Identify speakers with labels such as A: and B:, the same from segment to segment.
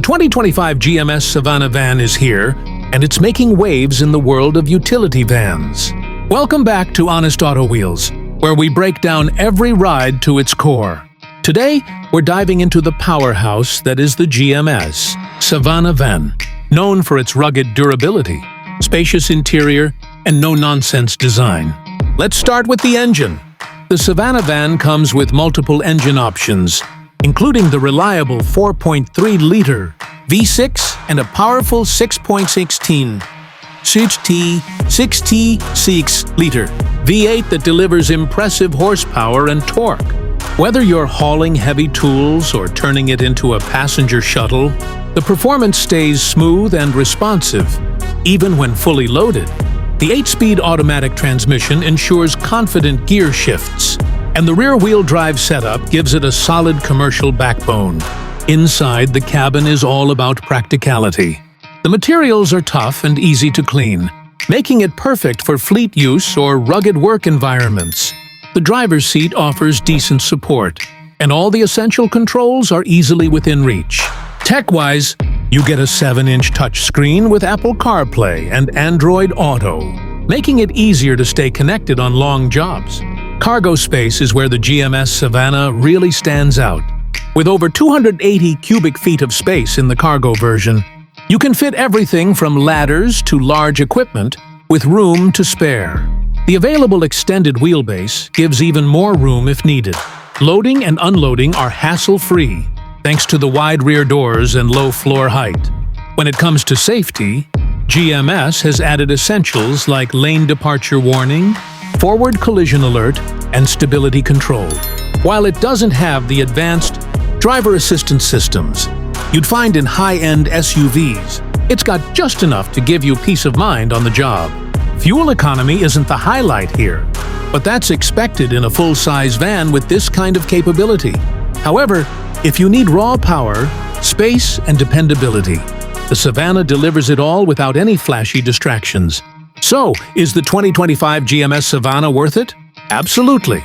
A: 2025 GMS Savana van is here, and it's making waves in the world of utility vans. Welcome back to Honest Auto Wheels, where we break down every ride to its core. Today, we're diving into the powerhouse that is the GMS Savana van, known for its rugged durability, spacious interior, and no-nonsense design. Let's start with the engine. The Savana van comes with multiple engine options, including the reliable 4.3-liter V6 and a powerful 6.16 6T6-liter V8 that delivers impressive horsepower and torque. Whether you're hauling heavy tools or turning it into a passenger shuttle, the performance stays smooth and responsive, even when fully loaded. The 8-speed automatic transmission ensures confident gear shifts, and the rear-wheel drive setup gives it a solid commercial backbone. Inside, the cabin is all about practicality. The materials are tough and easy to clean, making it perfect for fleet use or rugged work environments. The driver's seat offers decent support, and all the essential controls are easily within reach. Tech-wise, you get a 7-inch touchscreen with Apple CarPlay and Android Auto, making it easier to stay connected on long jobs. Cargo space is where the GMS Savana really stands out. With over 280 cubic feet of space in the cargo version, you can fit everything from ladders to large equipment with room to spare. The available extended wheelbase gives even more room if needed. Loading and unloading are hassle-free, thanks to the wide rear doors and low floor height. When it comes to safety, GMS has added essentials like lane departure warning, forward collision alert, and stability control. While it doesn't have the advanced driver assistance systems you'd find in high-end SUVs, it's got just enough to give you peace of mind on the job. Fuel economy isn't the highlight here, but that's expected in a full-size van with this kind of capability. However, if you need raw power, space, and dependability, the Savana delivers it all without any flashy distractions. So, is the 2025 GMS Savana worth it? Absolutely.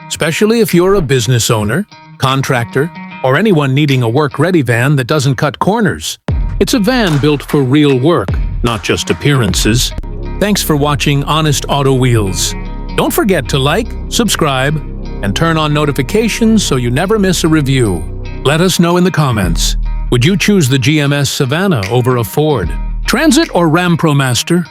A: Especially if you're a business owner, contractor, or anyone needing a work-ready van that doesn't cut corners. It's a van built for real work, not just appearances. Thanks for watching Honest Auto Wheels. Don't forget to like, subscribe, and turn on notifications so you never miss a review. Let us know in the comments. Would you choose the GMS Savana over a Ford Transit or Ram ProMaster?